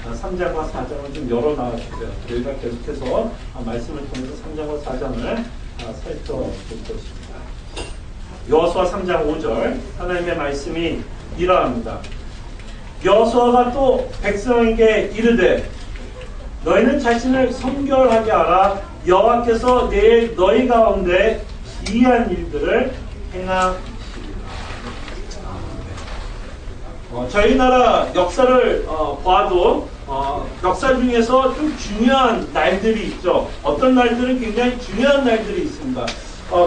3장과 4장을 좀 열어나왔고요. 저희가 계속해서 말씀을 통해서 3장과 4장을 살펴볼 것입니다. 여호수아 3장 5절 하나님의 말씀이 이러합니다. 여호수아가 또 백성에게 이르되 너희는 자신을 성결하게 하라. 여호와께서 내일 너희 가운데 기이한 일들을 행하시리라. 저희 나라 역사를 봐도 역사 중에서 좀 중요한 날들이 있죠. 어떤 날들은 굉장히 중요한 날들이 있습니다.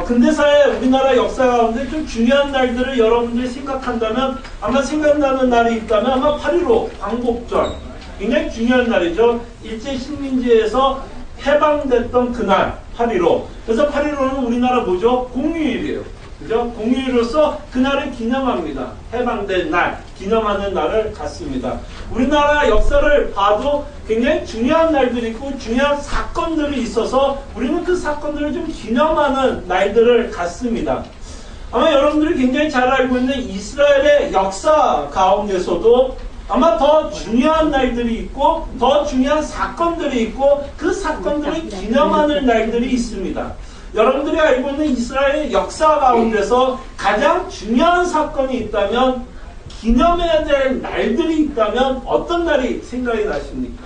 근대사의 우리나라 역사 가운데 좀 중요한 날들을 여러분들이 생각한다면 아마 생각나는 날이 있다면 아마 8.15 광복절 굉장히 중요한 날이죠. 일제식민지에서 해방됐던 그날 8.15. 그래서 8.15는 우리나라 뭐죠? 공휴일이에요. 그죠? 공휴일로서 그날을 기념합니다. 해방된 날, 기념하는 날을 갖습니다. 우리나라 역사를 봐도 굉장히 중요한 날들이 있고 중요한 사건들이 있어서 우리는 그 사건들을 좀 기념하는 날들을 갖습니다. 아마 여러분들이 굉장히 잘 알고 있는 이스라엘의 역사 가운데서도 아마 더 중요한 날들이 있고 더 중요한 사건들이 있고 그 사건들을 기념하는 날들이 있습니다. 여러분들이 알고 있는 이스라엘의 역사 가운데서 가장 중요한 사건이 있다면 기념해야 될 날들이 있다면 어떤 날이 생각이 나십니까?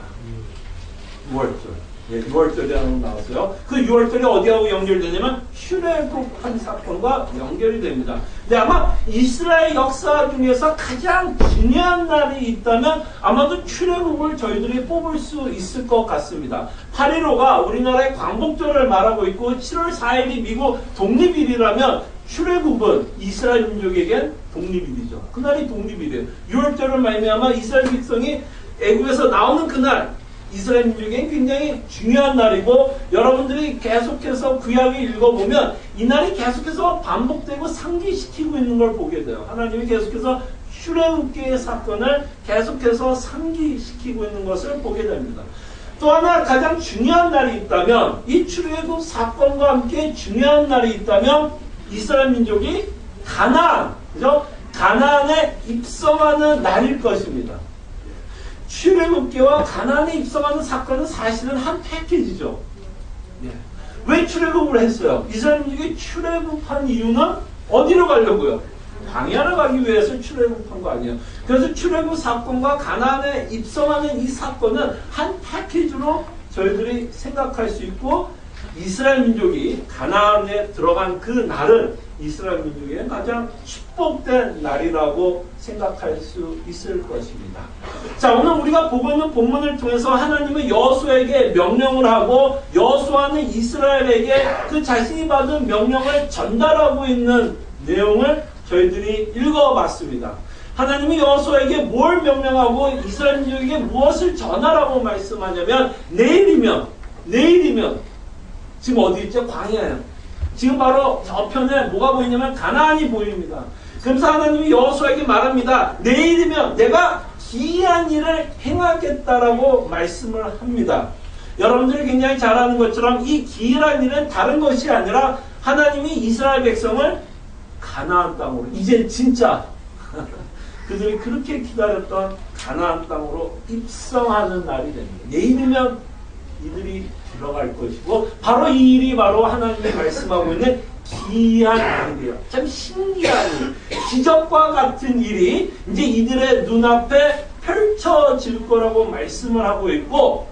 6월절. 예, 6월절이라는 거 나왔어요. 그 6월절이 어디하고 연결되냐면 출애굽한 사건과 연결이 됩니다. 근데 아마 이스라엘 역사 중에서 가장 중요한 날이 있다면 아마도 출애굽을 저희들이 뽑을 수 있을 것 같습니다. 8.15가 우리나라의 광복절을 말하고 있고 7월 4일이 미국 독립일이라면 출애굽은 이스라엘 민족에겐 독립일이죠. 그날이 독립일이에요. 6월절을 말미암아 이스라엘 백성이 애굽에서 나오는 그날 이스라엘 민족에겐 굉장히 중요한 날이고 여러분들이 계속해서 구약을 읽어보면 이 날이 계속해서 반복되고 상기시키고 있는 걸 보게 돼요. 하나님이 계속해서 출애굽기의 사건을 계속해서 상기시키고 있는 것을 보게 됩니다. 또 하나 가장 중요한 날이 있다면 이 출애굽 사건과 함께 중요한 날이 있다면 이스라엘 민족이 가나안, 그죠? 가나안에 입성하는 날일 것입니다. 출애굽기와 가나안에 입성하는 사건은 사실은 한 패키지죠. 예. 왜 출애굽을 했어요? 이스라엘 민족이 출애굽한 이유는 어디로 가려고요? 광야를 가기 위해서 출애굽한 거 아니에요. 그래서 출애굽 사건과 가나안에 입성하는 이 사건은 한 패키지로 저희들이 생각할 수 있고 이스라엘 민족이 가나안에 들어간 그 날은 이스라엘 민족의 가장 축복된 날이라고 생각할 수 있을 것입니다. 자, 오늘 우리가 보고 있는 본문을 통해서 하나님은 여호수아에게 명령을 하고 여호수아는 이스라엘에게 그 자신이 받은 명령을 전달하고 있는 내용을 저희들이 읽어봤습니다. 하나님이 여호수아에게 뭘 명령하고 이스라엘 민족에게 무엇을 전하라고 말씀하냐면 내일이면 지금 어디 있죠? 광야예요. 지금 바로 저편에 뭐가 보이냐면 가나안이 보입니다. 그래서 하나님이 여호수아에게 말합니다. 내일이면 내가 기이한 일을 행하겠다라고 말씀을 합니다. 여러분들이 굉장히 잘 아는 것처럼 이 기이한 일은 다른 것이 아니라 하나님이 이스라엘 백성을 가나안 땅으로 이제 진짜 그들이 그렇게 기다렸던 가나안 땅으로 입성하는 날이 됩니다. 내일이면 이들이 들어갈 것이고 바로 이 일이 바로 하나님이 말씀하고 있는 기이한 일이에요. 참 신기한 일, 기적과 같은 일이 이제 이들의 눈앞에 펼쳐질 거라고 말씀을 하고 있고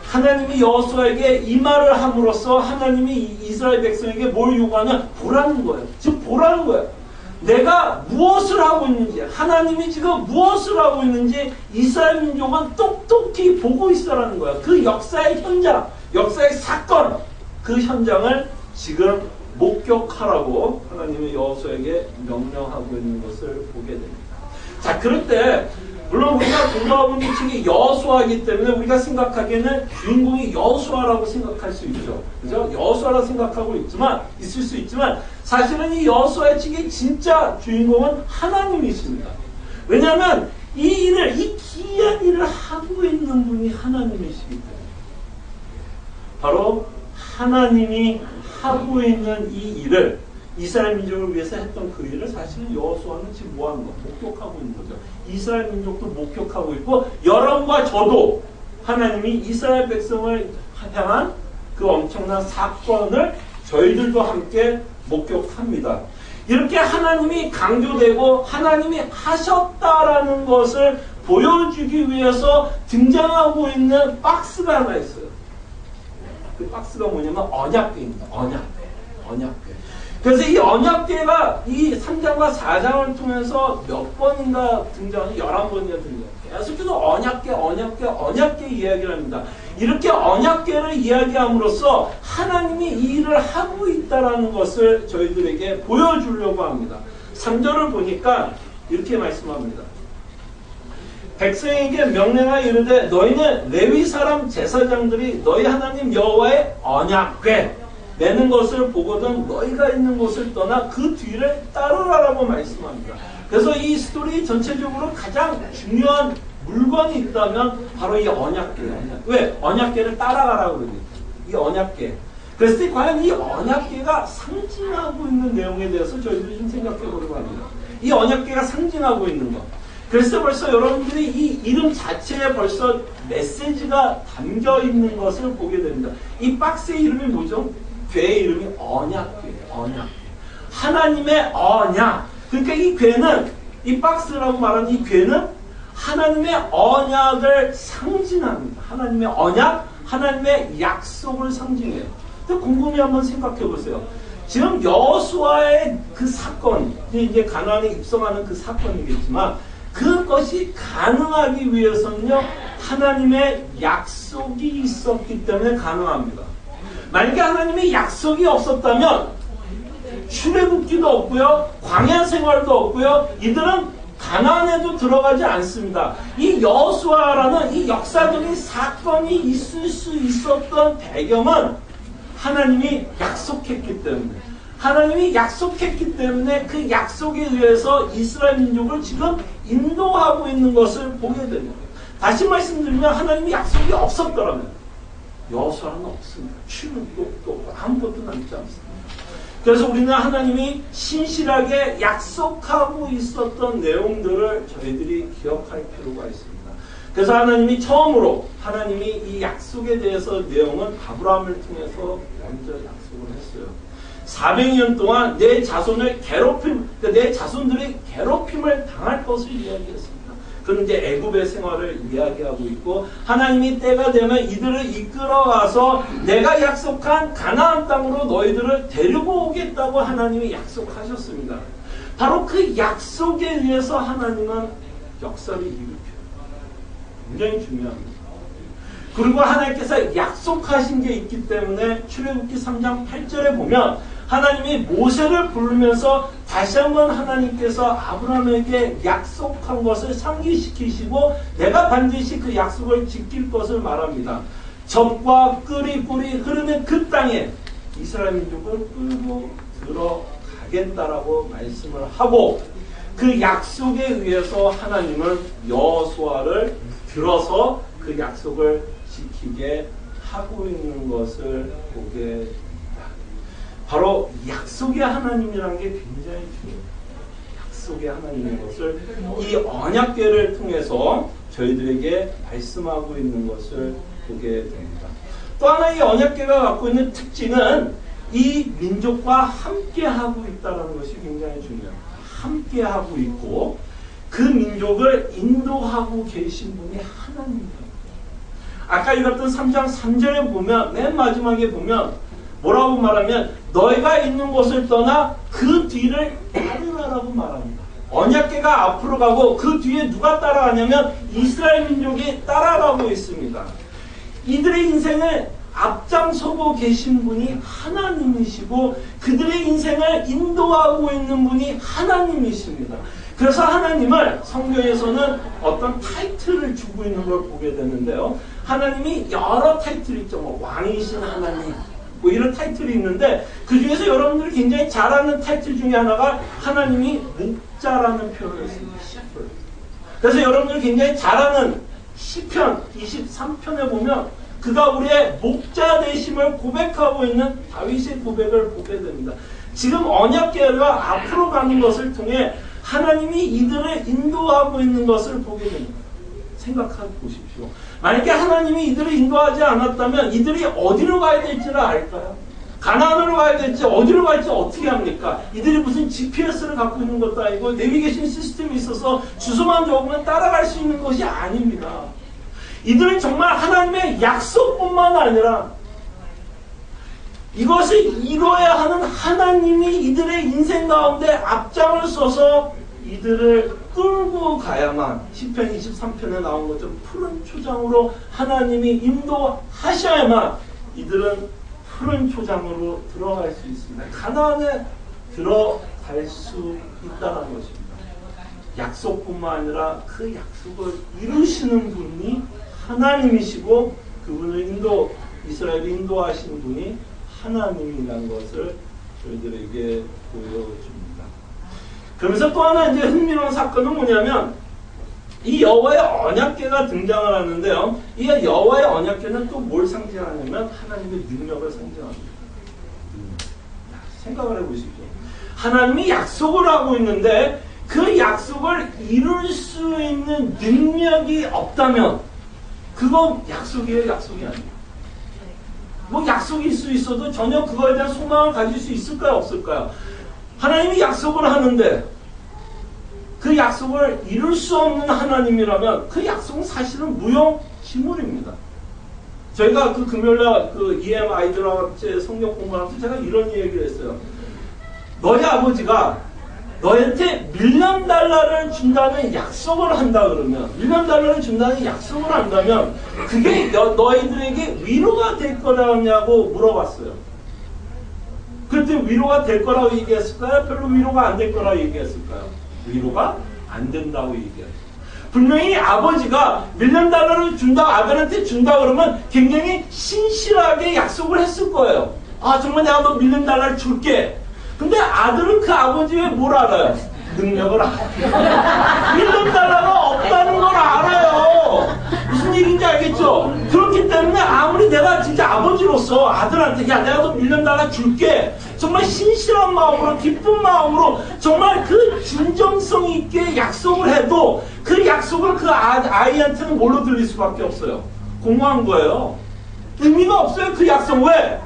하나님이 여호수아에게 이 말을 함으로써 하나님이 이스라엘 백성에게 뭘 요구하냐? 보라는 거예요. 지금 보라는 거예요. 내가 무엇을 하고 있는지, 하나님이 지금 무엇을 하고 있는지 이스라엘 민족은 똑똑히 보고 있어라는 거예요. 그 역사의 현장, 역사의 사건, 그 현장을 지금 목격하라고 하나님이 여호수아에게 명령하고 있는 것을 보게 됩니다. 자, 그럴 때 물론 우리가 공부하고 있는 책이 여호수아이기 때문에 우리가 생각하기에는 주인공이 여호수아라고 생각할 수 있죠. 그죠? 여호수아라고 생각하고 있을 수 있지만 사실은 이 여호수아의 책의 진짜 주인공은 하나님이십니다. 왜냐하면 이 기이한 일을 하고 있는 분이 하나님이시기 때문에 바로 하나님이 하고 있는 이 일을 이스라엘 민족을 위해서 했던 그 일을 사실 여호수아는 지금 뭐 하는 거? 목격하고 있는 거죠. 이스라엘 민족도 목격하고 있고 여러분과 저도 하나님이 이스라엘 백성을 향한 그 엄청난 사건을 저희들도 함께 목격합니다. 이렇게 하나님이 강조되고 하나님이 하셨다라는 것을 보여주기 위해서 등장하고 있는 박스가 하나 있어요. 그 박스가 뭐냐면 언약궤입니다. 언약궤. 그래서 이 언약궤가 이 3장과 4장을 통해서 몇 번인가 등장하는 11번이나 등장해요. 계속해서 언약궤 이야기를 합니다. 이렇게 언약궤를 이야기함으로써 하나님이 이 일을 하고 있다는 것을 저희들에게 보여주려고 합니다. 3절을 보니까 이렇게 말씀합니다. 백성에게 명령하여 이르되 너희는 레위 사람 제사장들이 너희 하나님 여호와의 언약궤 매는 것을 보거든 너희가 있는 곳을 떠나 그 뒤를 따르라라고 말씀합니다. 그래서 이 스토리 전체적으로 가장 중요한 물건이 있다면 바로 이 언약궤예요. 왜? 언약궤를 따라가라고 그러니까. 이 언약궤. 그래서 과연 이 언약궤가 상징하고 있는 내용에 대해서 저희들이 좀 생각해 보려고 합니다. 이 언약궤가 상징하고 있는 것. 그래서 벌써 여러분들이 이 이름 자체에 벌써 메시지가 담겨 있는 것을 보게 됩니다. 이 박스의 이름이 뭐죠? 궤의 이름이 언약궤예요. 하나님의 언약. 그러니까 이 궤는, 이 박스라고 말하는 이 궤는 하나님의 언약을 상징합니다. 하나님의 언약, 하나님의 약속을 상징해요. 근데 곰곰이 한번 생각해 보세요. 지금 여호수아의 그 사건, 이제 가나안에 입성하는 그 사건이겠지만 그것이 가능하기 위해서는요, 하나님의 약속이 있었기 때문에 가능합니다. 만약에 하나님의 약속이 없었다면 출애굽기도 없고요, 광야 생활도 없고요, 이들은 가나안에도 들어가지 않습니다. 이 여호수아라는 이 역사적인 사건이 있을 수 있었던 배경은 하나님이 약속했기 때문에, 하나님이 약속했기 때문에 그 약속에 의해서 이스라엘 민족을 지금 인도하고 있는 것을 보게 됩니다. 다시 말씀드리면 하나님이 약속이 없었더라면 여호수아는 없습니다. 출애굽도 없고 아무것도 남지 않습니다. 그래서 우리는 하나님이 신실하게 약속하고 있었던 내용들을 저희들이 기억할 필요가 있습니다. 그래서 하나님이 처음으로 하나님이 이 약속에 대해서 내용은 아브라함을 통해서 먼저 약속을 했어요. 400년 동안 내 자손을 내 자손들이 괴롭힘을 당할 것을 이야기했습니다. 그는 이제 애굽의 생활을 이야기하고 있고, 하나님이 때가 되면 이들을 이끌어가서 내가 약속한 가나안 땅으로 너희들을 데리고 오겠다고 하나님이 약속하셨습니다. 바로 그 약속에 의해서 하나님은 역사를 일으켜요. 굉장히 중요합니다. 그리고 하나님께서 약속하신 게 있기 때문에 출애굽기 3장 8절에 보면 하나님이 모세를 부르면서 다시 한번 하나님께서 아브라함에게 약속한 것을 상기시키시고 내가 반드시 그 약속을 지킬 것을 말합니다. 젖과 꿀이 흐르는 그 땅에 이스라엘 민족을 끌고 들어가겠다라고 말씀을 하고, 그 약속에 의해서 하나님은 여호수아를 들어서 그 약속을 지키게 하고 있는 것을 보게 됩니다. 바로 약속의 하나님이라는 게 굉장히 중요해요. 약속의 하나님인 것을 이 언약궤를 통해서 저희들에게 말씀하고 있는 것을 보게 됩니다. 또 하나 이 언약궤가 갖고 있는 특징은 이 민족과 함께하고 있다는 것이 굉장히 중요합니다. 함께하고 있고 그 민족을 인도하고 계신 분이 하나님입니다. 아까 읽었던 3장 3절에 보면, 맨 마지막에 보면 뭐라고 말하면 너희가 있는 곳을 떠나 그 뒤를 따르라라고 말합니다. 언약궤가 앞으로 가고 그 뒤에 누가 따라가냐면 이스라엘 민족이 따라가고 있습니다. 이들의 인생을 앞장서고 계신 분이 하나님이시고 그들의 인생을 인도하고 있는 분이 하나님이십니다. 그래서 하나님을 성경에서는 어떤 타이틀을 주고 있는 걸 보게 되는데요. 하나님이 여러 타이틀이 있죠. 뭐 왕이신 하나님, 뭐 이런 타이틀이 있는데 그 중에서 여러분들이 굉장히 잘 아는 타이틀 중에 하나가 하나님이 목자라는 표현을 씁니다. 그래서 여러분들이 굉장히 잘 아는 시편 23편에 보면 그가 우리의 목자 되심을 고백하고 있는 다윗의 고백을 보게 됩니다. 지금 언약궤가 앞으로 가는 것을 통해 하나님이 이들을 인도하고 있는 것을 보게 됩니다. 생각해 보십시오. 만약에 하나님이 이들을 인도하지 않았다면 이들이 어디로 가야 될지를 알까요? 가나안으로 가야 될지 어디로 갈지 어떻게 합니까? 이들이 무슨 GPS를 갖고 있는 것도 아니고 내비게이션 시스템이 있어서 주소만 적으면 따라갈 수 있는 것이 아닙니다. 이들은 정말 하나님의 약속뿐만 아니라 이것을 이뤄야 하는 하나님이 이들의 인생 가운데 앞장을 서서 이들을 끌고 가야만 시편 23편에 나온 것처럼 푸른 초장으로 하나님이 인도하셔야만 이들은 푸른 초장으로 들어갈 수 있습니다. 가나안에 들어갈 수 있다는 것입니다. 약속뿐만 아니라 그 약속을 이루시는 분이 하나님이시고 그분을 이스라엘을 인도하시는 분이 하나님이라는 것을 저희들에게 보여줍니다. 그러면서 또 하나 이제 흥미로운 사건은 뭐냐면 이 여호와의 언약궤가 등장을 하는데요. 이 여호와의 언약궤는 또 뭘 상징하냐면 하나님의 능력을 상징합니다. 생각을 해보십시오. 하나님이 약속을 하고 있는데 그 약속을 이룰 수 있는 능력이 없다면 그건 약속이에요, 약속이 아니에요. 뭐 약속일 수 있어도 전혀 그거에 대한 소망을 가질 수 있을까요, 없을까요? 하나님이 약속을 하는데 그 약속을 이룰 수 없는 하나님이라면 그 약속은 사실은 무용지물입니다. 저희가 그 금요일날 그 EM 아이들과 같이 성경 공부하면서 제가 이런 얘기를 했어요. 너희 아버지가 너한테 $1,000,000를 준다는 약속을 한다 그러면 $1,000,000를 준다는 약속을 한다면 그게 너희들에게 위로가 될 거라냐고 물어봤어요. 그때 위로가 될 거라고 얘기했을까요? 별로 위로가 안 될 거라고 얘기했을까요? 위로가 안 된다고 얘기했어요. 분명히 아버지가 $1,000,000를 준다, 아들한테 준다 그러면 굉장히 신실하게 약속을 했을 거예요. 아, 정말 내가 너 $1,000,000를 줄게. 근데 아들은 그 아버지의 뭘 알아요? 능력을 알아요. $1,000,000가 없다는 걸 알아요. 무슨 얘기인지 알겠죠? 그렇기 때문에 아무리 내가 진짜 아버지로서 아들한테 야 내가 너 $1,000,000 줄게. 정말 신실한 마음으로 기쁜 마음으로 정말 그 진정성 있게 약속을 해도 그 약속은 그 아이한테는 뭘로 들릴 수밖에 없어요. 공허한 거예요. 의미가 없어요. 그 약속. 왜?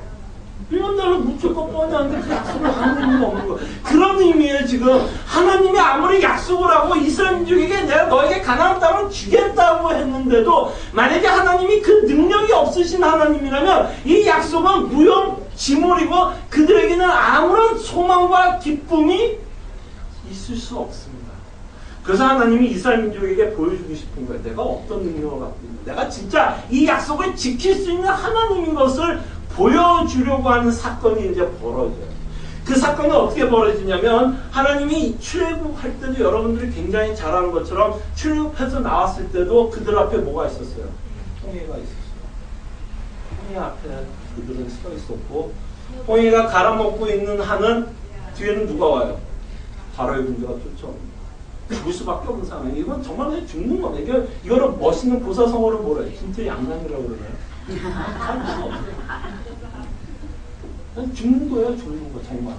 $1,000,000 묻힐 것 뻔히 한데 그 약속을 하는 의미가 없는 거예요. 그런 의미에 지금 하나님이 아무리 약속을 하고 이스라엘 민족에게 내가 너에게 가나안 땅을 주겠다고 했는데도 만약에 하나님이 그 능력이 없으신 하나님이라면 이 약속은 무용지물이고 그들에게는 아무런 소망과 기쁨이 있을 수 없습니다. 그래서 하나님이 이스라엘 민족에게 보여주고 싶은 거예요. 내가 어떤 능력을 갖고 있는가. 내가 진짜 이 약속을 지킬 수 있는 하나님인 것을 보여주려고 하는 사건이 이제 벌어져요. 그 사건은 어떻게 벌어지냐면 하나님이 출애굽할 때도 여러분들이 굉장히 잘 아는 것처럼 출애굽해서 나왔을 때도 그들 앞에 뭐가 있었어요? 홍해가 있었어요. 홍해 앞에 그들은 서 있었고 홍해가 갈아먹고 있는 한은 뒤에는 누가 와요? 바로의 군대가 쫓아옵니다. 죽을 수밖에 없는 상황이에요. 이건 정말 그냥 죽는 겁니다. 이거는 멋있는 고사성어를 뭐라 해요? 김태양난이라고 그러나요? 죽는 거예요, 죽는 거, 정말.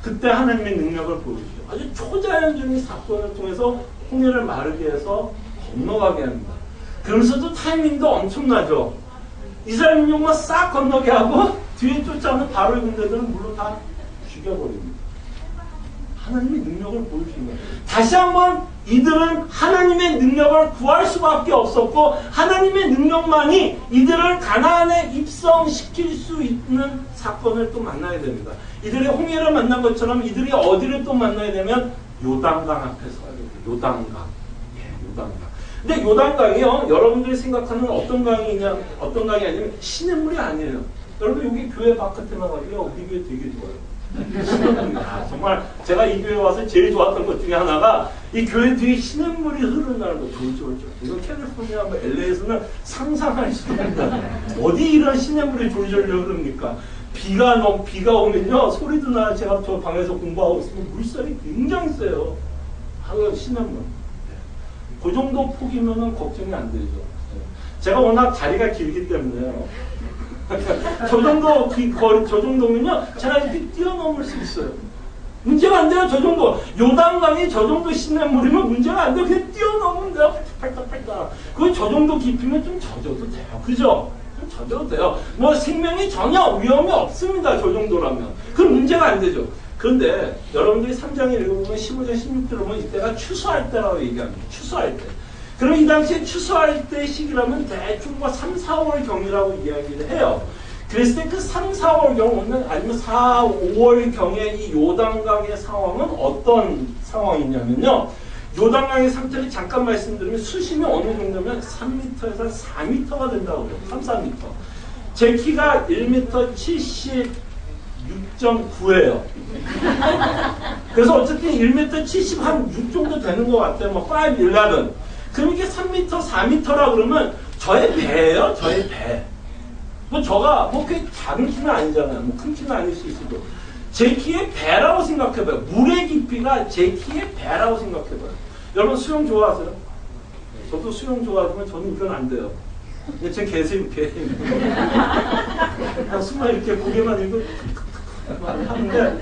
그때 하나님의 능력을 보여주죠. 아주 초자연적인 사건을 통해서 홍해를 마르게 해서 건너가게 합니다. 그러면서도 타이밍도 엄청나죠. 이스라엘 민족만 싹 건너게 하고 뒤에 쫓아오는 바로의 군대들은 물론 다 죽여버립니다. 하나님의 능력을 보여주는 거예요. 다시 한번 이들은 하나님의 능력을 구할 수밖에 없었고 하나님의 능력만이 이들을 가나안에 입성시킬 수 있는 사건을 또 만나야 됩니다. 이들이 홍해를 만난 것처럼 이들이 어디를 또 만나야 되면 요단강 앞에 서야 됩니다. 요단강. 예, 요단강. 근데 요단강이요, 여러분들이 생각하는 어떤 강이 아니면 시냇물이 아니에요. 여러분 여기 교회 바깥에 나가고요, 우리 교회 되게 좋아요. 정말 제가 이 교회 와서 제일 좋았던 것 중에 하나가 이 교회 뒤에 시냇물이 흐른다는 거. 졸졸졸. 이거 캘리포니아 뭐 LA에서는 상상할 수도 없다. 어디 이런 시냇물이 졸졸 흐릅니까? 비가 오면요 소리도 나요. 제가 저 방에서 공부하고 있으면 물살이 굉장히 세요. 하루 시냇물. 그 정도 폭이면은 걱정이 안 되죠. 제가 워낙 다리가 길기 때문에요. 저 정도 거리, 저 정도면요, 제가 이렇게 뛰어넘을 수 있어요. 문제가 안 돼요, 저 정도. 요단강이 저 정도 시냇물이면 문제가 안 돼요. 그냥 뛰어넘으면 돼요. 팔딱팔딱. 그 저 정도 깊이면 좀 젖어도 돼요. 그죠? 좀 젖어도 돼요. 뭐 생명이 전혀 위험이 없습니다. 저 정도라면. 그럼 문제가 안 되죠. 그런데 여러분들이 3장에 읽어보면 15장, 16절을 보면 이때가 추수할 때라고 얘기합니다. 추수할 때. 그럼 이 당시에 추수할 때 시기라면 대충 뭐 3, 4월 경이라고 이야기를 해요. 그랬을 때 그 3, 4월 경우는 아니면 4, 5월 경에 이 요단강의 상황은 어떤 상황이냐면요. 요단강의 상태를 잠깐 말씀드리면 수심이 어느 정도면 3m에서 4m가 된다고 해요. 3, 4m. 제 키가 1m 76.9예요. 그래서 어쨌든 1m 76 정도 되는 것 같아요. 뭐 5'11. 그럼 이게 3m, 4m라 그러면 저의 배예요. 저의 배. 뭐 저가 뭐 그게 작은 키는 아니잖아요. 뭐 큰 키는 아닐 수 있어도 제 키의 배라고 생각해봐요. 물의 깊이가 제 키의 배라고 생각해봐요. 여러분 수영 좋아하세요? 저도 수영 좋아하지만 저는 이건 안 돼요. 제 개수임 개. 그냥 숨만 이렇게 고개만 이렇게 하는데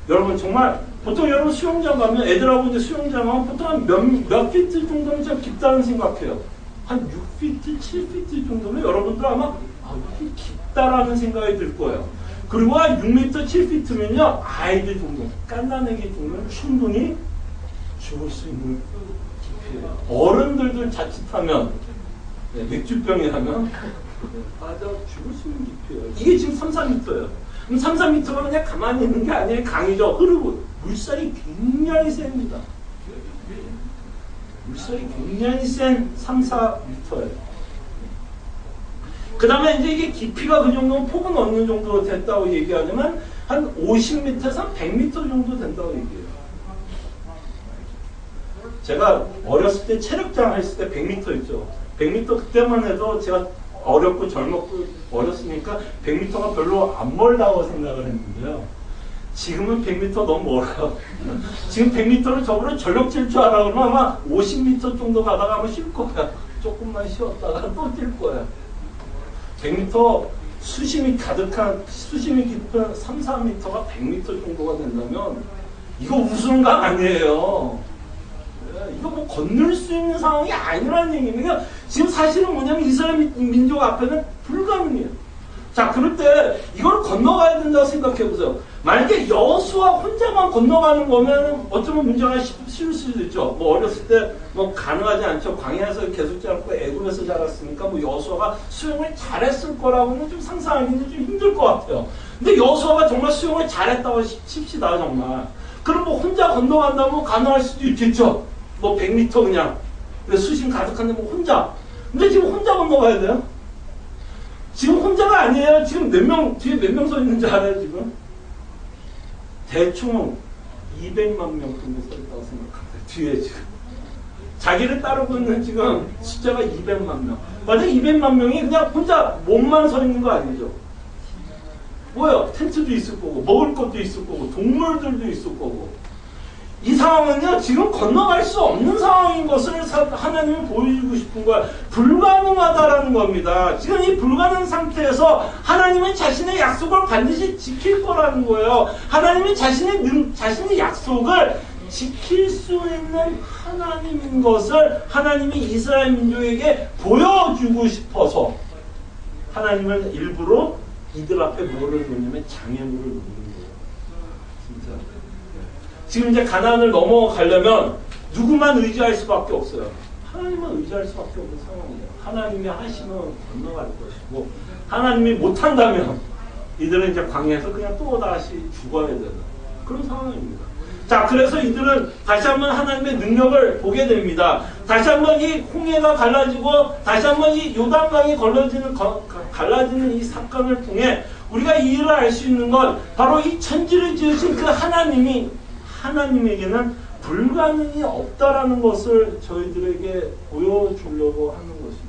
여러분 정말 보통 여러분 수영장 가면 애들하고 이제 수영장 가면 보통 한 몇 피트 정도면 좀 깊다는 생각해요. 한 6피트, 7피트 정도면 여러분들 아마 이게 깊다라는 생각이 들 거예요. 그리고 한 6m, 7피트면요 아이들 정도, 깐난애기 정도는 충분히 죽을 수 있는 깊이에요. 어른들도 자칫하면 맥주병이라면 맞아 죽을 수 있는 깊이에요. 이게 지금 3, 4m예요. 그럼 3, 4m가 그냥 가만히 있는 게 아니에요. 강이죠. 흐르고 물살이 굉장히 셉니다. 물살이 굉장히 센 3, 4m예요. 그 다음에 이제 이게 깊이가 그 정도면 폭은 어느 정도 됐다고 얘기하냐면 한 50m에서 한 100m 정도 된다고 얘기해요. 제가 어렸을 때 체력장 했을 때 100m 있죠. 100m 그때만 해도 제가 어렵고 젊었고 어렸으니까 100m가 별로 안 멀다고 생각을 했는데요. 지금은 100m 너무 멀어요. 지금 100m를 저보고 전력 질 줄 알아 그러면 아마 50m 정도 가다가 아마 쉴 거야. 조금만 쉬었다가 또 뛸 거야. 100m 수심이 가득한, 수심이 깊은 3, 4m가 100m 정도가 된다면 이거 우스운 강 아니에요. 이거 뭐 건널 수 있는 상황이 아니라는 얘기입니다. 지금 사실은 뭐냐면 이스라엘 민족 앞에는 불가능해요. 자, 그럴 때 이걸 건너가야 된다고 생각해 보세요. 만약에 여호수아 혼자만 건너가는 거면 어쩌면 문제가 쉬울 수도 있죠. 뭐 어렸을 때 뭐 가능하지 않죠. 광야에서 계속 자랐고 애굽에서 자랐으니까 뭐 여호수아가 수영을 잘했을 거라고는 좀 상상하기는 좀 힘들 것 같아요. 근데 여호수아가 정말 수영을 잘했다고 칩시다 정말. 그럼 뭐 혼자 건너간다면 가능할 수도 있겠죠. 뭐 100m 그냥 수심 가득한데 뭐 혼자. 근데 지금 혼자 건너가야 돼요. 지금 혼자가 아니에요. 지금 몇 명, 뒤에 몇 명 서 있는지 알아요, 지금? 대충 200만 명 정도 서 있다고 생각합니다. 뒤에 지금. 자기를 따르고 있는 지금 숫자가 200만 명. 맞아, 200만 명이 그냥 혼자 몸만 서 있는 거 아니죠? 뭐요? 텐트도 있을 거고, 먹을 것도 있을 거고, 동물들도 있을 거고. 이 상황은요, 지금 건너갈 수 없는 상황인 것을 하나님이 보여주고 싶은 거야. 불가능하다라는 겁니다. 지금 이 불가능 상태에서 하나님은 자신의 약속을 반드시 지킬 거라는 거예요. 하나님은 자신의 약속을 지킬 수 있는 하나님인 것을 하나님이 이스라엘 민족에게 보여주고 싶어서 하나님은 일부러 이들 앞에 뭐를 놓냐면 장애물을 놓는 거예요. 진짜. 지금 이제 가나안을 넘어가려면 누구만 의지할 수밖에 없어요. 하나님만 의지할 수밖에 없는 상황이에요. 하나님이 하시면 건너갈 것이고 하나님이 못한다면 이들은 이제 광야에서 그냥 또 다시 죽어야 되는 그런 상황입니다. 자, 그래서 이들은 다시 한번 하나님의 능력을 보게 됩니다. 다시 한번 이 홍해가 갈라지고 다시 한번 이 요단강이 갈라지는 이 사건을 통해 우리가 이 일을 알 수 있는 건 바로 이 천지를 지으신 그 하나님에게는 불가능이 없다라는 것을 저희들에게 보여주려고 하는 것입니다.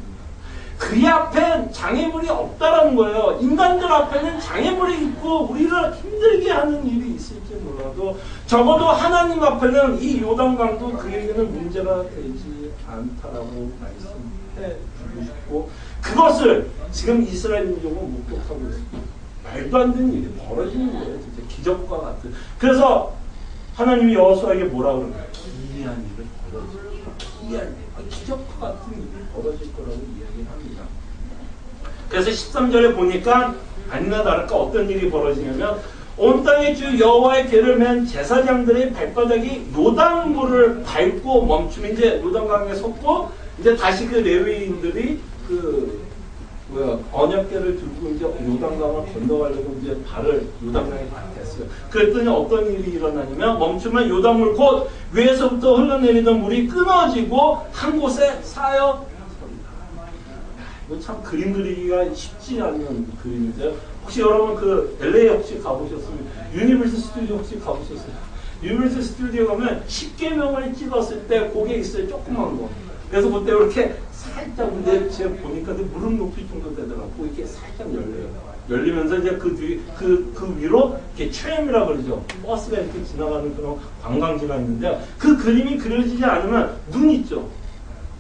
그의 앞엔 장애물이 없다라는 거예요. 인간들 앞에는 장애물이 있고 우리를 힘들게 하는 일이 있을지 몰라도 적어도 하나님 앞에는 이 요단강도 그에게는 문제가 되지 않다라고 말씀해 주고 싶고 그것을 지금 이스라엘 민족은 목격하고 있습니다. 말도 안 되는 일이 벌어지는 거예요. 진짜 기적과 같은. 그래서 하나님이 여호수아에게 뭐라 그러나요? 기이한 일을 벌어질 기이한 일, 기적과 같은 일이 벌어질 거라고 이야기합니다. 그래서 13절에 보니까 아니나 다를까 어떤 일이 벌어지냐면 온 땅의 주 여호와의 궤를 맨 제사장들의 발바닥이 요단물을 밟고 멈추면 이제 요단강에 섰고 이제 다시 그 레위인들이 언약궤를 들고 이제 요단강을 건너가려고 이제 발을 요단강에 댔어요. 그랬더니 어떤 일이 일어나냐면 멈추면 요단물 곧 위에서부터 흘러내리던 물이 끊어지고 한 곳에 쌓여 이거 참 그림 그리기가 쉽지 않은 그림인데요. 혹시 여러분 그 LA 혹시 가보셨으면 유니버설 스튜디오 혹시 가보셨어요? 유니버설 스튜디오 가면 10개명을 찍었을 때 거기에 있어요. 조그만 거. 그래서 그때 이렇게 살짝 근데 제가 보니까 무릎 높이 정도 되더라고. 이렇게 살짝 열려요. 열리면서 이제 그 위로 이렇게 트램이라고 그러죠. 버스가 이렇게 지나가는 그런 관광지가 있는데 그 그림이 그려지지 않으면 눈 있죠.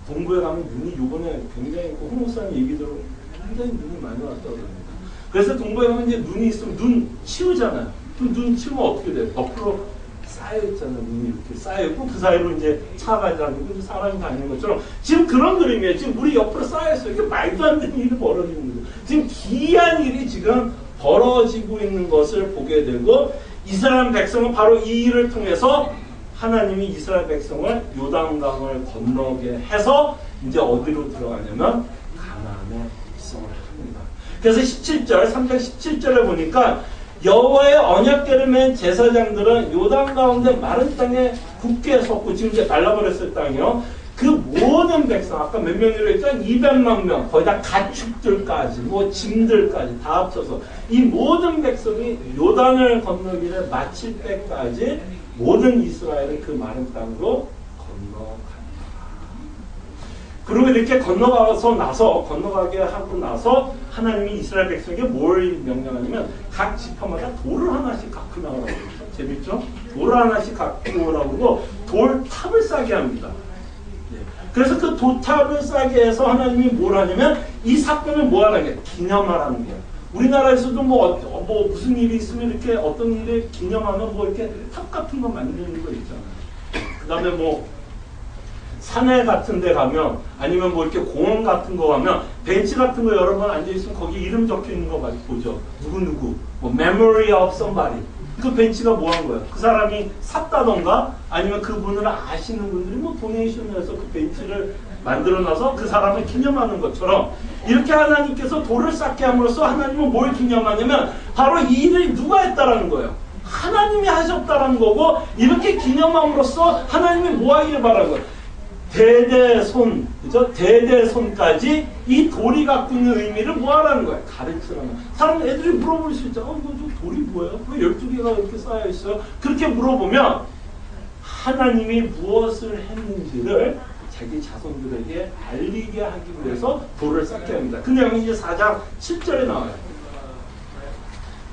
동부에 가면 눈이 요번에 굉장히 홍목사님 얘기대로 굉장히 눈이 많이 왔다고 그럽니다. 그래서 동부에 가면 이제 눈이 있으면 눈 치우잖아요. 그럼 눈 치우면 어떻게 돼요? 옆으로 쌓여있잖아요. 눈이 이렇게 쌓여있고 그 사이로 이제 차가 다니고 사람이 다니는 것처럼 지금 그런 그림이에요. 지금 물이 옆으로 쌓여있어요. 이게 말도 안 되는 일이 벌어지는 거죠. 지금 기이한 일이 지금 벌어지고 있는 것을 보게 되고 이스라엘 백성은 바로 이 일을 통해서 하나님이 이스라엘 백성을 요단강을 건너게 해서 이제 어디로 들어가냐면 가나안에 입성을 합니다. 그래서 17절, 3장 17절에 보니까 여호와의 언약궤를 맨 제사장들은 요단 가운데 마른 땅에 굳게 섰고 지금 이제 말라버렸을 땅이요. 그 모든 백성 아까 몇 명이라고 했죠? 200만 명 거의 다 가축들까지 뭐 짐들까지 다 합쳐서 이 모든 백성이 요단을 건너기를 마칠 때까지 모든 이스라엘은 그 마른 땅으로 건너갑니다. 그리고 이렇게 건너가게 하고 나서 하나님이 이스라엘 백성에게 뭘 명령하냐면 각 지파마다 돌을 하나씩 갖고 나오라고 그러죠. 재밌죠? 돌을 하나씩 갖고 오라고 그러고 돌탑을 싸게 합니다. 그래서 그 돌탑을 싸게 해서 하나님이 뭘 하냐면 이 사건을 뭐 하는 게 기념하라는 거예요. 우리나라에서도 뭐 무슨 일이 있으면 이렇게 어떤 일을 기념하면 뭐 이렇게 탑 같은 거 만드는 거 있잖아요. 그 다음에 뭐 산에 같은 데 가면 아니면 뭐 이렇게 공원 같은 거 가면 벤치 같은 거 여러 번 앉아있으면 거기 이름 적혀 있는 거 많이 보죠. 누구누구 뭐 memory of somebody. 그 벤치가 뭐 한 거예요? 그 사람이 샀다던가 아니면 그분을 아시는 분들이 뭐 도네이션을 해서 그 벤치를 만들어놔서 그 사람을 기념하는 것처럼 이렇게 하나님께서 돌을 쌓게 함으로써 하나님은 뭘 기념하냐면 바로 이 일을 누가 했다라는 거예요. 하나님이 하셨다라는 거고 이렇게 기념함으로써 하나님이 뭐 하기를 바라는 거예요. 대대손, 그죠? 대대손까지 이 돌이 갖고 있는 의미를 뭐 하라는 거예요? 가르치라는 거예요. 애들이 물어볼 수 있잖아. 이거 돌이 뭐예요? 왜 12개가 이렇게 쌓여있어요? 그렇게 물어보면 하나님이 무엇을 했는지를 자기 자손들에게 알리게 하기 위해서 돌을 쌓게 합니다. 그 내용이 이제 4장 7절에 나와요.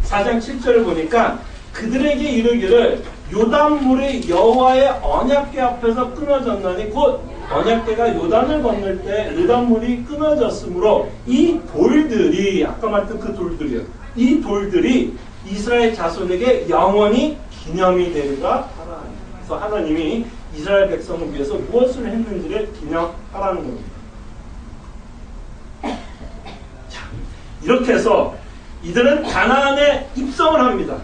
4장 7절을 보니까 그들에게 이르기를 요단물이 여호와의 언약궤 앞에서 끊어졌나니 곧 언약궤가 요단을 건널 때 요단물이 끊어졌으므로 이 돌들이 아까 말했던 그 돌들이요. 이 돌들이 이스라엘 자손에게 영원히 기념이 되리라 하라. 그래서 하나님이 이스라엘 백성을 위해서 무엇을 했는지를 기념하라는 겁니다. 자, 이렇게 해서 이들은 가나안에 입성을 합니다.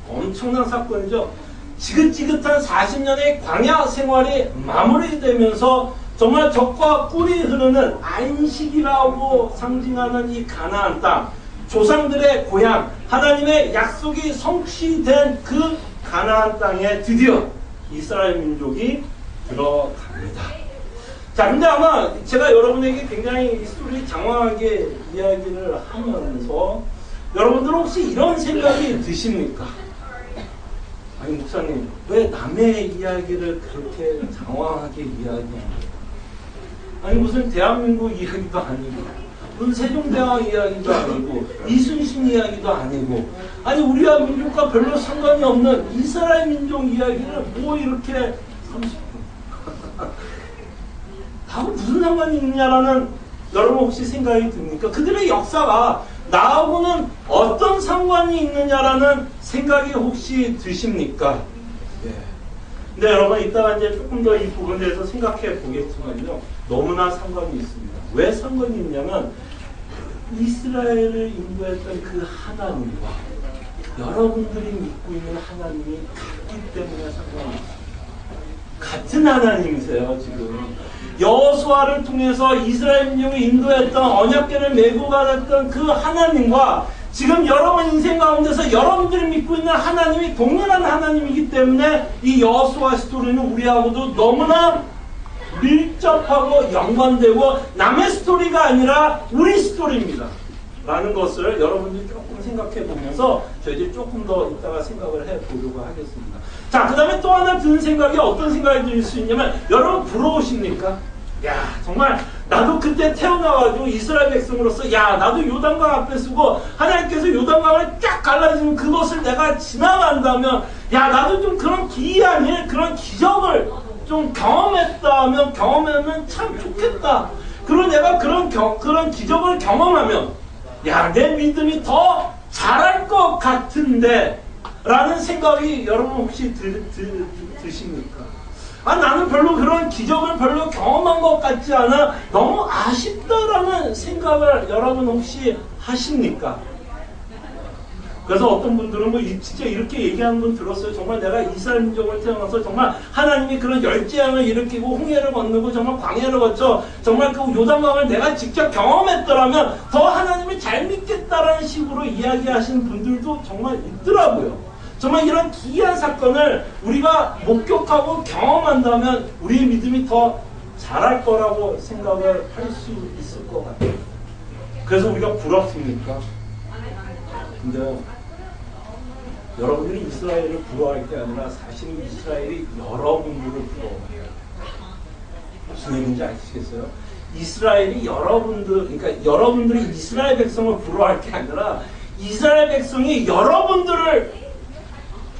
엄청난 사건이죠. 지긋지긋한 40년의 광야 생활이 마무리되면서 정말 젖과 꿀이 흐르는 안식이라고 상징하는 이 가나안 땅, 조상들의 고향, 하나님의 약속이 성취된 그 가나안 땅에 드디어 이스라엘 민족이 들어갑니다. 자, 근데 아마 제가 여러분에게 굉장히 이 스토리 장황하게 이야기를 하면서 여러분들 혹시 이런 생각이 드십니까? 아니 목사님 왜 남의 이야기를 그렇게 장황하게 이야기합니까? 아니 무슨 대한민국 이야기도 아니고 무슨 세종대왕 이야기도 아니고 이순신 이야기도 아니고 아니 우리와 민족과 별로 상관이 없는 이스라엘 민족 이야기를 뭐 이렇게 30분 하고 무슨 상관이 있느냐라는 여러분 혹시 생각이 듭니까? 그들의 역사가 나하고는 어떤 상관이 있느냐라는 생각이 혹시 드십니까? 예. 근데 여러분 이따가 이제 조금 더 이 부분에 대해서 생각해 보겠지만요. 너무나 상관이 있습니다. 왜 상관이 있냐면 이스라엘을 인도했던 그 하나님과 여러분들이 믿고 있는 하나님이 같기 때문에 상관이 있습니다. 같은 하나님이세요, 지금. 여호수아를 통해서 이스라엘 민족을 인도했던 언약궤를 메고 가졌던 그 하나님과 지금 여러분 인생 가운데서 여러분들이 믿고 있는 하나님이 동일한 하나님이기 때문에 이 여호수아 스토리는 우리하고도 너무나 밀접하고 연관되고 남의 스토리가 아니라 우리 스토리입니다. 라는 것을 여러분들이 조금 생각해 보면서 저희들이 조금 더 이따가 생각을 해 보려고 하겠습니다. 자, 그 다음에 또 하나 드는 생각이 어떤 생각이 들 수 있냐면 여러분 부러우십니까? 야, 정말 나도 그때 태어나가지고 이스라엘 백성으로서 야, 나도 요단강 앞에 서고 하나님께서 요단강을 쫙 갈라지는 그것을 내가 지나간다면 야, 나도 좀 그런 기이한 일, 그런 기적을 좀 경험했다면 경험하면 참 좋겠다. 그리고 내가 그런 기적을 경험하면 야, 내 믿음이 더 자랄 것 같은데 라는 생각이 여러분 혹시 드십니까? 아, 나는 별로 그런 기적을 별로 경험한 것 같지 않아 너무 아쉽다라는 생각을 여러분 혹시 하십니까? 그래서 어떤 분들은 뭐 진짜 이렇게 얘기하는 분 들었어요. 정말 내가 이스라엘 민족을 태어나서 정말 하나님이 그런 열재앙을 일으키고 홍해를 건너고 정말 광야를 거쳐 정말 그 요단강을 내가 직접 경험했더라면 더 하나님을 잘 믿겠다라는 식으로 이야기하시는 분들도 정말 있더라고요. 정말 이런 기이한 사건을 우리가 목격하고 경험한다면 우리의 믿음이 더 자랄 거라고 생각을 할 수 있을 것 같아요. 그래서 우리가 부럽습니까? 근데 여러분들이 이스라엘을 부러워할 게 아니라 사실은 이스라엘이 여러분들을 부러워해요. 무슨 얘기인지 아시겠어요? 이스라엘이 그러니까 여러분들이 이스라엘 백성을 부러워할 게 아니라 이스라엘 백성이 여러분들을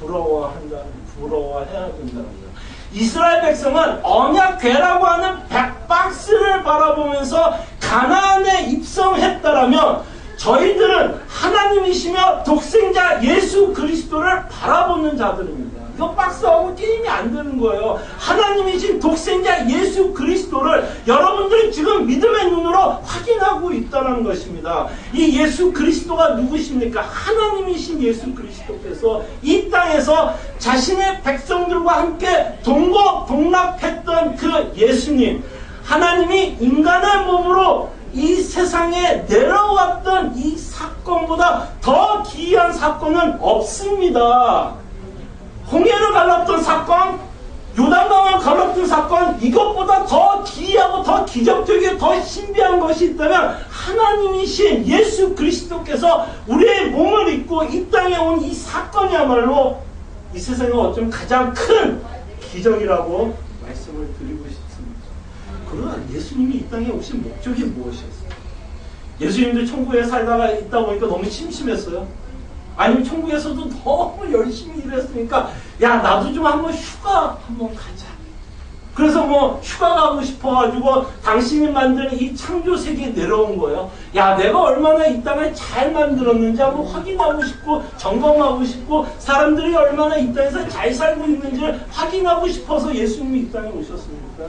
부러워해야 된다는 거예요. 이스라엘 백성은 언약궤라고 하는 백박스를 바라보면서 가나안에 입성했다라면 저희들은 하나님이시며 독생자 예수 그리스도를 바라보는 자들입니다. 이거 박스하고 게임이 안 되는 거예요. 하나님이신 독생자 예수 그리스도를 여러분들이 지금 믿음의 눈으로 확인하고 있다는 것입니다. 이 예수 그리스도가 누구십니까? 하나님이신 예수 그리스도께서 이 땅에서 자신의 백성들과 함께 동거동락했던 그 예수님, 하나님이 인간의 몸으로 이 세상에 내려왔던 이 사건보다 더 기이한 사건은 없습니다. 홍해를 갈랐던 사건, 요단강을 갈랐던 사건, 이것보다 더 기이하고 더 기적적이고 더 신비한 것이 있다면 하나님이신 예수 그리스도께서 우리의 몸을 입고 이 땅에 온 이 사건이야말로 이 세상에 어쩌면 가장 큰 기적이라고 말씀을 드리고 싶습니다. 그러나 예수님이 이 땅에 오신 목적이 무엇이었어요? 예수님도 천국에 살다가 있다 보니까 너무 심심했어요? 아니면 천국에서도 너무 열심히 일했으니까 야, 나도 좀 한번 휴가 한번 가자. 그래서 뭐 휴가 가고 싶어가지고 당신이 만든 이 창조 세계에 내려온 거예요. 야, 내가 얼마나 이 땅을 잘 만들었는지 한번 확인하고 싶고 점검하고 싶고 사람들이 얼마나 이 땅에서 잘 살고 있는지를 확인하고 싶어서 예수님이 이 땅에 오셨습니까?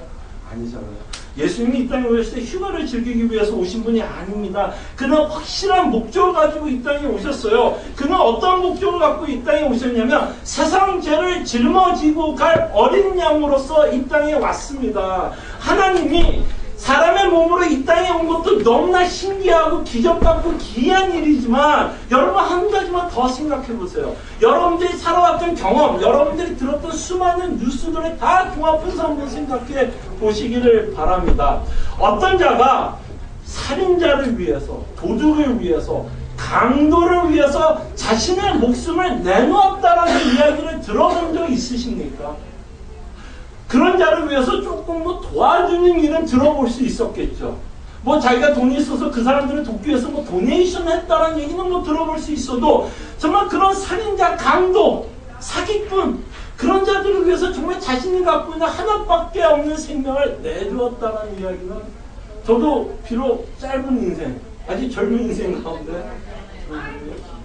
아니잖아요. 예수님이 이 땅에 오셨을 때 휴가를 즐기기 위해서 오신 분이 아닙니다. 그는 확실한 목적을 가지고 이 땅에 오셨어요. 그는 어떤 목적을 갖고 이 땅에 오셨냐면 세상 죄를 짊어지고 갈 어린 양으로서 이 땅에 왔습니다. 하나님이 사람의 몸으로 이 땅에 온 것도 너무나 신기하고 기적 같고 기이한 일이지만 여러분 한 가지만 더 생각해 보세요. 여러분들이 살아왔던 경험, 여러분들이 들었던 수많은 뉴스들을 다 종합해서 한번 생각해 보시기를 바랍니다. 어떤 자가 살인자를 위해서, 도둑을 위해서, 강도를 위해서 자신의 목숨을 내놓았다라는 이야기를 들어본 적 있으십니까? 그런 자를 위해서 조금 뭐 도와주는 일은 들어볼 수 있었겠죠. 뭐 자기가 돈이 있어서 그 사람들을 돕기 위해서 뭐 도네이션 했다라는 얘기는 뭐 들어볼 수 있어도 정말 그런 살인자, 강도, 사기꾼, 그런 자들을 위해서 정말 자신이 갖고 있는 하나밖에 없는 생명을 내주었다는 이야기는 저도 비록 짧은 인생, 아직 젊은 인생 가운데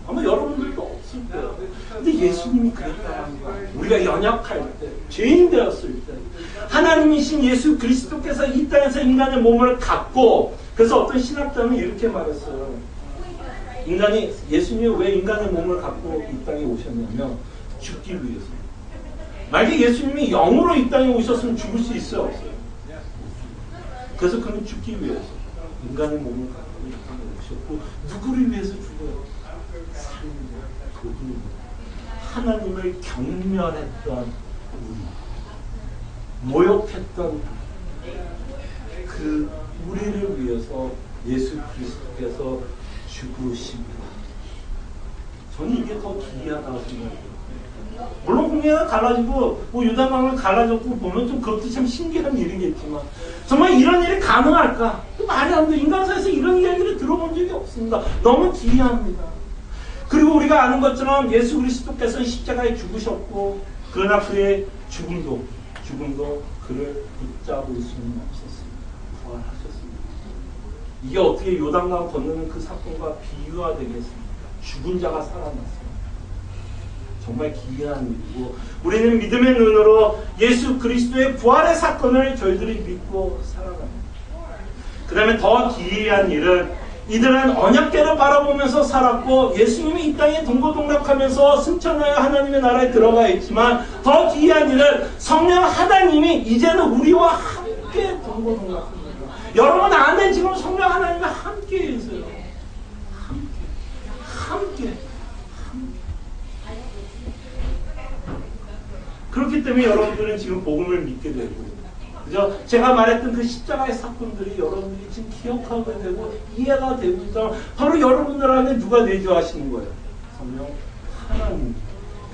아마 여러분들도 없을 거예요. 근데 예수님이 그랬다는 거예요. 우리가 연약할 때, 죄인 되었을 때 하나님이신 예수 그리스도께서 이 땅에서 인간의 몸을 갖고, 그래서 어떤 신학자는 이렇게 말했어요. 예수님이 왜 인간의 몸을 갖고 이 땅에 오셨냐면 죽기 위해서. 만약에 예수님이 영으로 이 땅에 오셨으면 죽을 수 있어요, 없어요? 그래서 그는 죽기 위해서 인간의 몸을 갖고 이 땅에 오셨고, 누구를 위해서 죽어요? 그분이 하나님을 경멸했던 우리, 모욕했던 그 우리를 위해서 예수 그리스도께서 죽으십니다. 저는 이게 더 기이하다고 생각해요. 물론 공예가 갈라지고 뭐 유다강을 갈라졌고 보면 좀 그것도 참 신기한 일이겠지만, 정말 이런 일이 가능할까? 말이 안 돼. 인간사에서 이런 이야기를 들어본 적이 없습니다. 너무 기이합니다. 그리고 우리가 아는 것처럼 예수 그리스도께서 십자가에 죽으셨고, 그러나 그의 죽음도 그를 붙잡을 수는 없었습니다. 부활하셨습니다. 이게 어떻게 요단강 건너는 그 사건과 비유가 되겠습니까? 죽은 자가 살아났습니다. 정말 기이한 일이고, 우리는 믿음의 눈으로 예수 그리스도의 부활의 사건을 저희들이 믿고 살아갑니다. 그 다음에 더 기이한 일은, 이들은 언약궤를 바라보면서 살았고 예수님이 이 땅에 동고동락하면서 승천하여 하나님의 나라에 들어가 있지만, 더 기이한 일은 성령 하나님이 이제는 우리와 함께 동고동락합니다. 여러분 안에 지금 성령 하나님과 함께 있어요. 함께. 그렇기 때문에 여러분들은 지금 복음을 믿게 되고, 그죠? 제가 말했던 그 십자가의 사건들이 여러분들이 지금 기억하게 되고 이해가 되고 있다면, 바로 여러분들 안에 누가 내주하시는 거예요? 성령 하나님,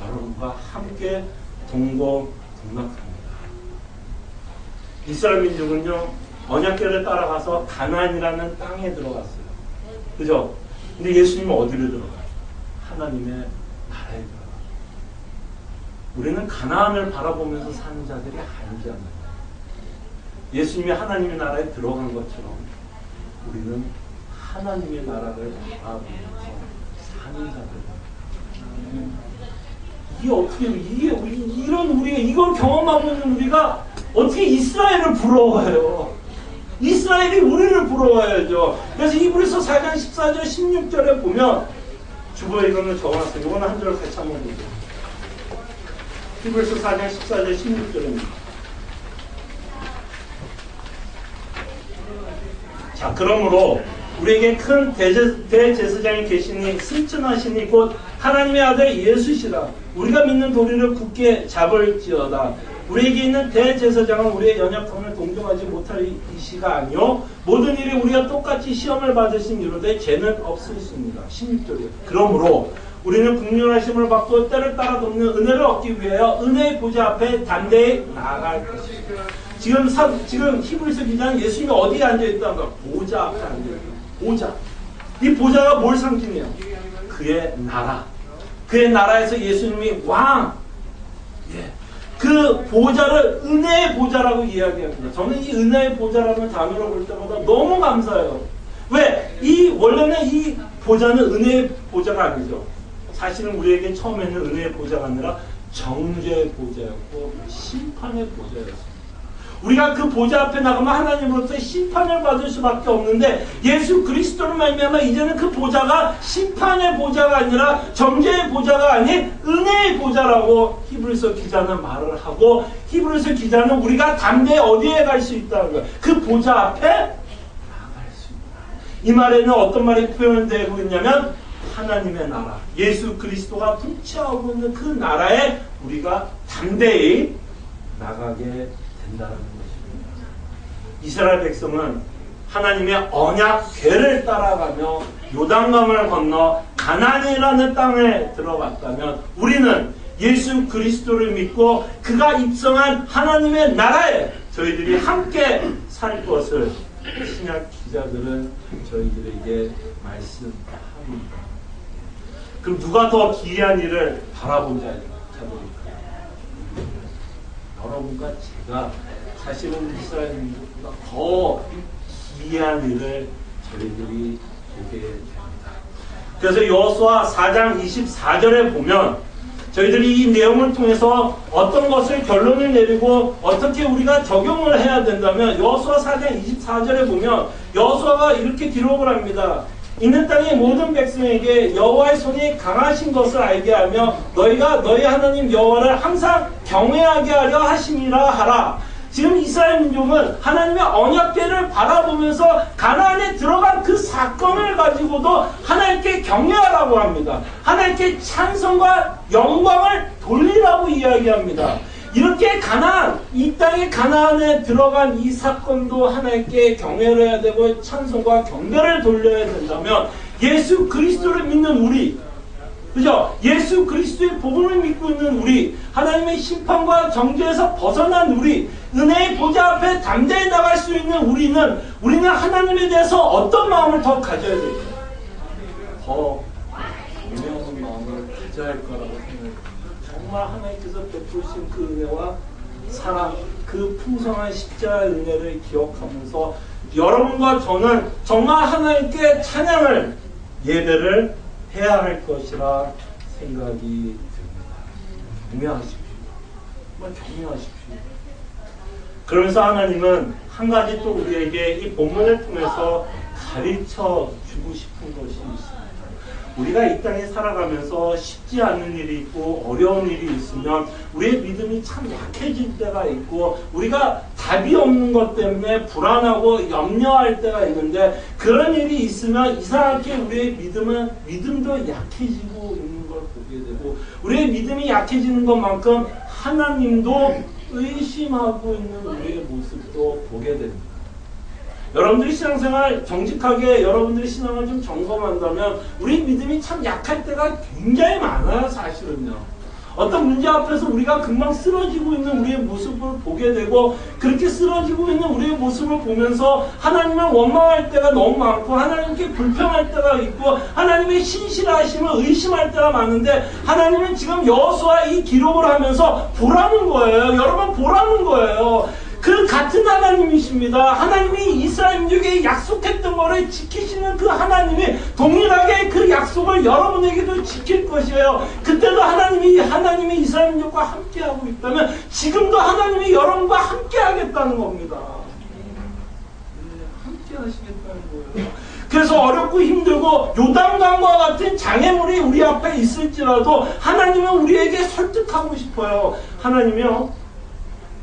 여러분과 함께 동고동락합니다. 이스라엘 민족은요, 언약궤를 따라가서 가나안이라는 땅에 들어갔어요. 그죠? 근데 예수님은 어디로 들어가요? 하나님의 나라에 들어가요. 우리는 가나안을 바라보면서 사는 자들이 아니잖아요. 예수님이 하나님의 나라에 들어간 것처럼 우리는 하나님의 나라를 바라보면서 사는 자들. 이게 어떻게, 이걸 경험하고 있는 우리가 어떻게 이스라엘을 부러워해요? 이스라엘이 우리를 부러워해야죠. 그래서 히브리서 4장 14절 16절에 보면, 주보에 이거는 적어놨어요. 이거는 한 절 같이 한번 보세요. 히브리서 4장 14절 16절입니다. 자, 그러므로 우리에게 큰 대제사장이 계시니 승천하시니 곧 하나님의 아들 예수시라. 우리가 믿는 도리를 굳게 잡을지어다. 우리에게 있는 대제사장은 우리의 연약함을 동정하지 못할 이시가 아니요 모든 일에 우리가 똑같이 시험을 받으신 이로되 죄는 없으십니다. 16절이요. 그러므로 우리는 국률하심을 받고 때를 따라 돕는 은혜를 얻기 위하여 은혜의 보좌 앞에 담대히 나아갈 것입니다. 지금 히브리서 기자는 예수님이 어디에 앉아있다는 거야? 보좌 앞에 앉아있다. 보좌. 이 보좌가 뭘 상징해요? 그의 나라. 그의 나라에서 예수님이 왕. 예. 그 보좌를 은혜의 보좌라고 이야기합니다. 저는 이 은혜의 보좌라는 단어를 볼 때마다 너무 감사해요. 왜? 원래는 이 보좌는 은혜의 보좌가 아니죠. 사실은 우리에게 처음에는 은혜의 보좌가 아니라 정죄의 보좌였고 심판의 보좌였습니다. 우리가 그 보좌 앞에 나가면 하나님으로부터 심판을 받을 수밖에 없는데, 예수 그리스도를 말미암아 이제는 그 보좌가 심판의 보좌가 아니라 정죄의 보좌가 아닌 은혜의 보좌라고 히브리서 기자는 말을 하고, 히브리서 기자는 우리가 담대히 어디에 갈 수 있다는 거예요? 그 보좌 앞에 나갈 수 있다. 이 말에는 어떤 말이 표현되고 있냐면, 하나님의 나라, 예수 그리스도가 통치하고 있는 그 나라에 우리가 담대히 나가게 된다는 것입니다. 이스라엘 백성은 하나님의 언약궤를 따라가며 요단강을 건너 가나안이라는 땅에 들어갔다면, 우리는 예수 그리스도를 믿고 그가 입성한 하나님의 나라에 저희들이 함께 살 것을 신약 기자들은 저희들에게 말씀합니다. 그럼 누가 더 기이한 일을 바라본 자일까요? 여러분과 제가 사실은 이스라엘 민족보다 더 기이한 일을 저희들이 보게 됩니다. 그래서 여호수아 4장 24절에 보면 저희들이 이 내용을 통해서 어떤 것을 결론을 내리고 어떻게 우리가 적용을 해야 된다면 여호수아 4장 24절에 보면 여호수아가 이렇게 기록을 합니다. 있는 땅의 모든 백성에게 여호와의 손이 강하신 것을 알게 하며 너희가 너희 하나님 여호와를 항상 경외하게 하려 하심이라 하라. 지금 이스라엘 민족은 하나님의 언약궤를 바라보면서 가나안에 들어간 그 사건을 가지고도 하나님께 경외하라고 합니다. 하나님께 찬송과 영광을 돌리라고 이야기합니다. 이렇게 이 땅의 가나안에 들어간 이 사건도 하나님께 경외를 해야 되고 찬송과 경배를 돌려야 된다면 예수 그리스도를 믿는 우리, 그죠? 예수 그리스도의 복음을 믿고 있는 우리, 하나님의 심판과 정죄에서 벗어난 우리, 은혜의 보좌 앞에 담대히 나갈 수 있는 우리는 하나님에 대해서 어떤 마음을 더 가져야 될까요? 더 경외하는 마음을 가져야 할 거라고 생각합니다. 정말 하나님께서 베푸신 그 은혜와 사랑, 그 풍성한 십자가의 은혜를 기억하면서 여러분과 저는 정말 하나님께 찬양을, 예배를 해야 할 것이라 생각이 듭니다. 경외하십시오. 정말 경외하십시오. 그러면서 하나님은 한 가지 또 우리에게 이 본문을 통해서 가르쳐 주고 싶은 것이 있습니다. 우리가 이 땅에 살아가면서 쉽지 않은 일이 있고 어려운 일이 있으면 우리의 믿음이 참 약해질 때가 있고 우리가 답이 없는 것 때문에 불안하고 염려할 때가 있는데 그런 일이 있으면 이상하게 우리의 믿음도 약해지고 있는 걸 보게 되고 우리의 믿음이 약해지는 것만큼 하나님도 의심하고 있는 우리의 모습도 보게 됩니다. 여러분들이 신앙생활 정직하게 여러분들이 신앙을 좀 점검한다면 우리 믿음이 참 약할 때가 굉장히 많아요. 사실은요. 어떤 문제 앞에서 우리가 금방 쓰러지고 있는 우리의 모습을 보게 되고 그렇게 쓰러지고 있는 우리의 모습을 보면서 하나님을 원망할 때가 너무 많고 하나님께 불평할 때가 있고 하나님의 신실하심을 의심할 때가 많은데 하나님은 지금 여호수아 이 기록을 하면서 보라는 거예요. 여러분 보라는 거예요. 그 같은 하나님이십니다. 하나님이 이스라엘 민족에게 약속했던 것을 지키시는 그 하나님이 동일하게 그 약속을 여러분에게도 지킬 것이에요. 그때도 하나님이 이스라엘 민족과 함께하고 있다면 지금도 하나님이 여러분과 함께하겠다는 겁니다. 함께하시겠다는 거예요. 그래서 어렵고 힘들고 요단강과 같은 장애물이 우리 앞에 있을지라도 하나님은 우리에게 설득하고 싶어요. 하나님이요.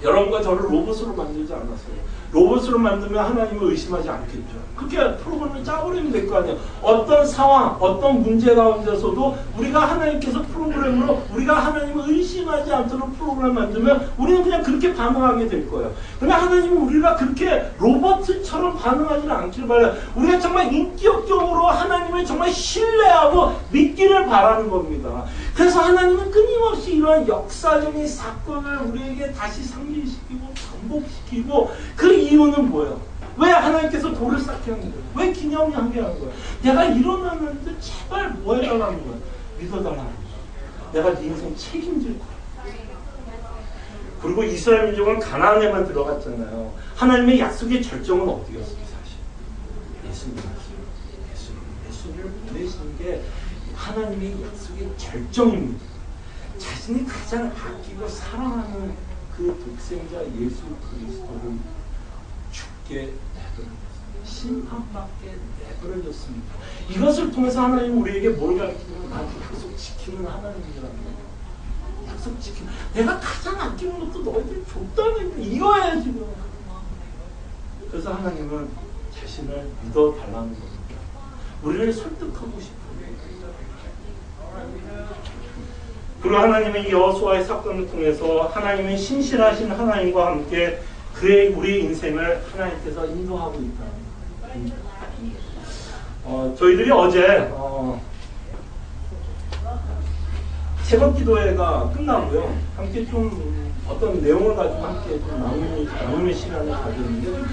여러분과 저를 로봇으로 만들지 않았어요. 로봇으로 만들면 하나님을 의심하지 않겠죠. 그렇게 프로그램을 짜버리면 될 거 아니에요. 어떤 상황, 어떤 문제 가운데서도 우리가 하나님께서 프로그램으로 우리가 하나님을 의심하지 않도록 프로그램을 만들면 우리는 그냥 그렇게 반응하게 될 거예요. 그러나 하나님은 우리가 그렇게 로봇처럼 반응하지는 않기를 바라요. 우리가 정말 인격적으로 하나님을 정말 신뢰하고 믿기를 바라는 겁니다. 그래서 하나님은 끊임없이 이러한 역사적인 사건을 우리에게 다시 상기시키고 반복시키고 그 이유는 뭐예요? 왜 하나님께서 돌을 쌓게 하는 거예요? 왜 기념하게 하는 거예요? 내가 일어나는데 제발 뭐 해달라는 거예요? 믿어달라는 거예요. 내가 네 인생 책임질 거예요. 그리고 이스라엘 민족은 가나안에만 들어갔잖아요. 하나님의 약속의 절정은 어디였어요? 사실 예수님을 보내신 게 하나님의 약속의 절정입니다. 자신이 가장 아끼고 사랑하는 그 독생자 예수 그리스도를 죽게 내버려졌습니다. 심판받게 내버려졌습니다. 이것을 통해서 하나님은 우리에게 뭘 가르치냐면 나한테 약속 지키는 하나님이라는 거예요. 약속 지키는 내가 가장 아끼는 것도 너희들 줬다는 이거예요 지금. 그래서 하나님은 자신을 믿어달라는 겁니다. 우리를 설득하고 싶어요. 그리고 하나님은 이 여호수아의 사건을 통해서 하나님은 신실하신 하나님과 함께 우리 인생을 하나님께서 인도하고 있다. 저희들이 어제 새벽 기도회가 끝나고요. 함께 좀 어떤 내용을 가지고 함께 좀 나누는 시간을 가졌는데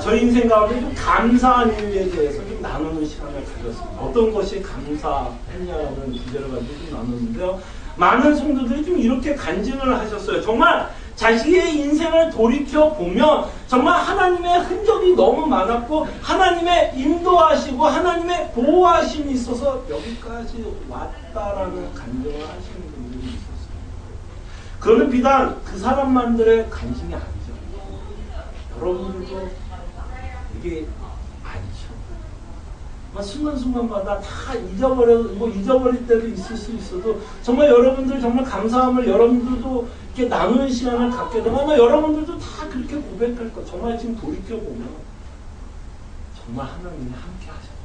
저희 인생 가운데 좀 감사한 일에 대해서 좀 나누는 시간을 가졌습니다. 어떤 것이 감사했냐는 주제를 가지고 좀 나눴는데요. 많은 성도들이 좀 이렇게 간증을 하셨어요. 정말 자식의 인생을 돌이켜 보면 정말 하나님의 흔적이 너무 많았고 하나님의 인도하시고 하나님의 보호하심이 있어서 여기까지 왔다라는 간증을 하시는 분들이 있었어요. 그러면 비단 그 사람만들의 간증이 아니죠. 여러분들도 이게 많죠. 순간순간마다 다 잊어버릴 때도 있을 수 있어도 정말 여러분들 정말 감사함을 여러분들도 이렇게 나누는 시간을 갖게 되면 아마 여러분들도 다 그렇게 고백할 거. 정말 지금 돌이켜보면 정말 하나님이 함께 하셨어요.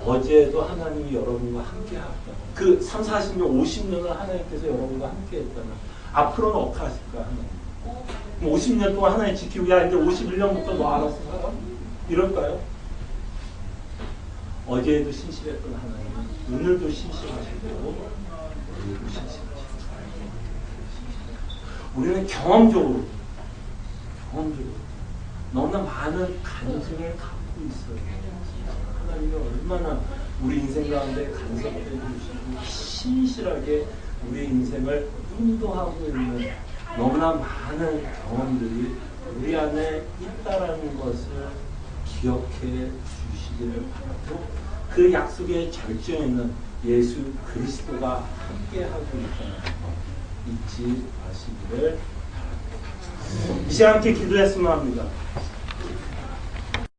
어제도 하나님이 여러분과 함께 하셨다. 그 3, 40년, 50년을 하나님께서 여러분과 함께 했다면 앞으로는 어떻게 하실까 하나님? 50년 동안 하나님 지키고 야 이제 51년부터 너 알아서 살아? 이럴까요? 어제도 신실했던 하나님은 오늘도 신실하시고 오늘도 신실하시고 우리는 경험적으로 너무나 많은 간증을 갖고 있어요. 하나님이 얼마나 우리 인생 가운데 간섭해 주시고 신실하게 우리 인생을 인도하고 있는 너무나 많은 경험들이 우리 안에 있다라는 것을 기억해 주시기를 바라고 그 약속의 절정에는 예수 그리스도가 함께하고 있다는 것 잊지 마시기를 바랍니다. 이 시간 함께 기도했으면 합니다.